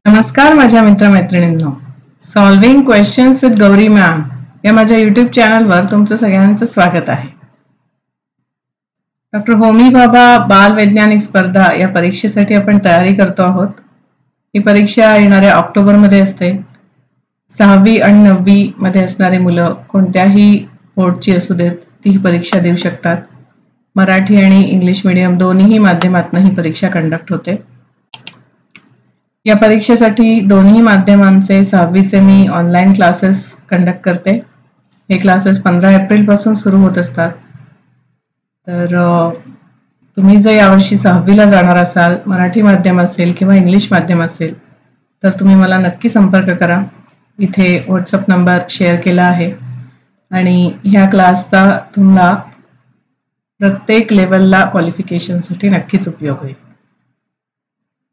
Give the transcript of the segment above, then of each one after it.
नमस्कार माझ्या मित्रमैत्रिणींनो, solving questions with Gauri ma'am या माझ्या यूट्यूब चॅनलवर तुमचं सगळ्यांचं स्वागत आहे. डॉक्टर होमी भाभा बाल वैज्ञानिक स्पर्धा या परीक्षेसाठी आपण तयारी करतो आहोत. ही परीक्षा येणाऱ्या ऑक्टोबरमध्ये असते. 6वी आणि 9वी मध्ये असणारे मुलं कोणत्याही बोर्डची असू देत ती ही परीक्षा देऊ शकतात. मराठी आणि इंग्लिश मीडियम दोन्ही माध्यमातून ही परीक्षा कंडक्ट होते. या परीक्षेसाठी दोन्ही माध्यमांचे 6वीचे मी ऑनलाईन क्लासेस कंडक्ट करते. हे क्लासेस 15 एप्रिल पासून सुरू होत असतात. तर तुम्ही जर यावर्षी 6वीला जाणार असाल, मराठी माध्यम असेल किंवा इंग्लिश माध्यम असेल, तर तुम्ही मला नक्की संपर्क करा. इथे व्हॉट्सअप नंबर शेअर केला आहे आणि ह्या क्लासचा तुम्हाला प्रत्येक लेवलला क्वालिफिकेशनसाठी नक्कीच उपयोग होईल.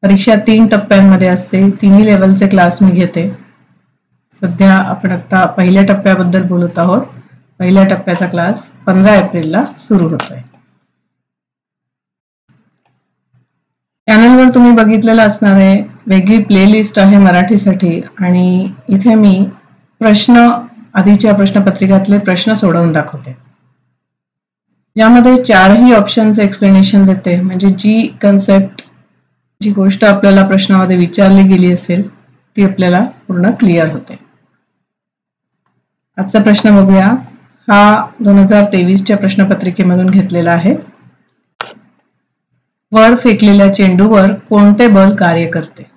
परीक्षा 3 टप्प्यांमध्ये असते. तिन्ही लेवलचे क्लास मी घेते. सध्या आपण आता पहिल्या टप्प्याबद्दल बोलत आहोत. पहिल्या टप्प्याचा क्लास 15 एप्रिलला सुरू होतोय. चॅनलवर तुम्ही बघितलेलं असणार आहे वेगळी प्लेलिस्ट आहे मराठीसाठी आणि इथे मी आधीच्या प्रश्नपत्रिकातले प्रश्न सोडवून दाखवते. ज्यामध्ये 4ही ऑप्शनचे एक्सप्लेनेशन देते. म्हणजे जी गोष्ट आपल्याला प्रश्नामध्ये विचारली गेली असेल ती आपल्याला पूर्ण क्लिअर होते. आजचा प्रश्न बघूया. हा 2023च्या प्रश्नपत्रिकेमधून घेतलेला आहे. वर फेकलेल्या चेंडूवर कोणते बल कार्य करते?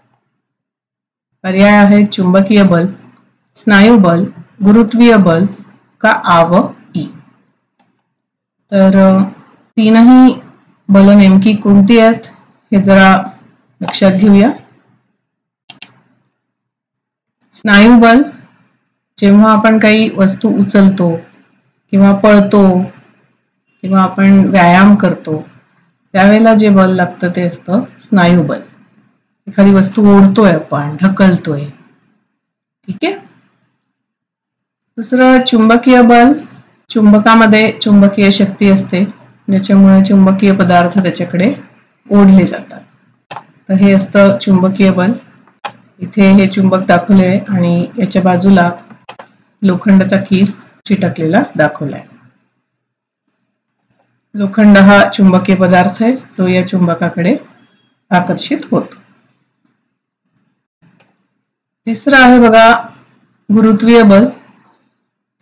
पर्याय आहेत चुंबकीय बल, स्नायू बल, गुरुत्वीय बल का आ व ई. तर तीनही बल नेमकी कोणती आहेत हे जरा लक्षात घेऊया. स्नायू बल, जेव्हा आपण काही वस्तू उचलतो किंवा पळतो किंवा आपण व्यायाम करतो त्यावेळेला जे बल लागतं ते असतं स्नायू बल. एखादी वस्तू ओढतोय, आपण ढकलतोय. ठीक आहे. दुसरं चुंबकीय बल. चुंबकामध्ये चुंबकीय शक्ती असते ज्याच्यामुळे चुंबकीय पदार्थ त्याच्याकडे ओढले जातात. तर हे असतं चुंबकीय बल. इथे हे चुंबक दाखवले आणि याच्या बाजूला लोखंडाचा खिस चिटकलेला दाखवलाय. लोखंड हा चुंबकीय पदार्थ आहे जो या चुंबकाकडे आकर्षित होतो. तिसरं आहे बघा गुरुत्वीय बल.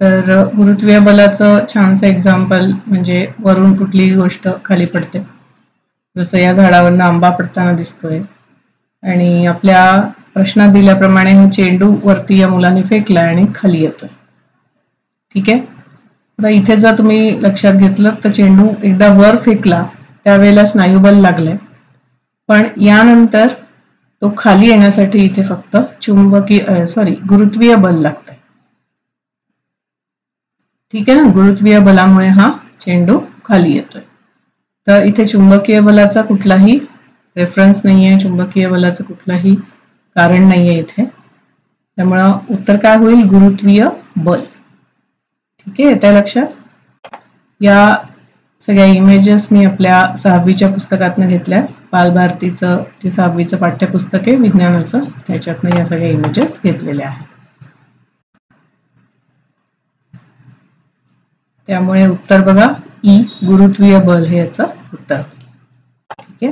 तर गुरुत्वीय बलाचं छानसं एक्झाम्पल म्हणजे वरून कुठलीही गोष्ट खाली पडते. जसं या झाडावरनं आंबा पडताना दिसतोय आणि आपल्या प्रश्नात दिल्याप्रमाणे हा चेंडू वरती या मुलाने फेकला आणि खाली येतोय. ठीक आहे. आता इथे जर तुम्ही लक्षात घेतलं तर चेंडू एकदा वर फेकला त्यावेळेला स्नायूबल लागले, पण यानंतर तो खाली येण्यासाठी इथे फक्त गुरुत्वीय बल लागतंय. ठीक आहे ना. गुरुत्वीय बलामुळे हा चेंडू खाली येतोय. तर इथे चुंबकीय बलाचा कुठलाही रेफरन्स नाहीये, चुंबकीय बलाचं कुठलाही कारण नाहीये इथे. त्यामुळं उत्तर काय होईल? गुरुत्वीय बल. ठीक आहे. येत्या लक्षात. या सगळ्या इमेजेस मी आपल्या 6वीच्या पुस्तकातनं घेतल्या. बालभारतीचं जे 6वीचं पाठ्यपुस्तक आहे विज्ञानाचं त्याच्यातनं या सगळ्या इमेजेस घेतलेल्या आहेत. त्यामुळे उत्तर बघा ई, गुरुत्वीय बल हे याचं उत्तर. ठीक आहे.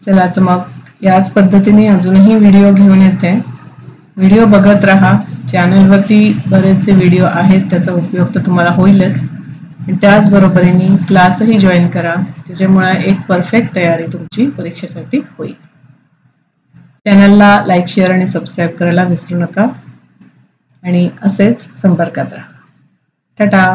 चला तर मग याच पद्धतीने अजूनही व्हिडिओ घेऊन येते. व्हिडिओ बघत राहा. चॅनलवरती बरेचसे व्हिडिओ आहेत, त्याचा उपयोग तर तुम्हाला होईलच. त्याचबरोबरीने क्लासही जॉईन करा त्याच्यामुळे एक परफेक्ट तयारी तुमची परीक्षेसाठी होईल. चॅनलला लाईक, शेअर आणि सबस्क्राईब करायला विसरू नका आणि असेच संपर्कात राहा. टाटा.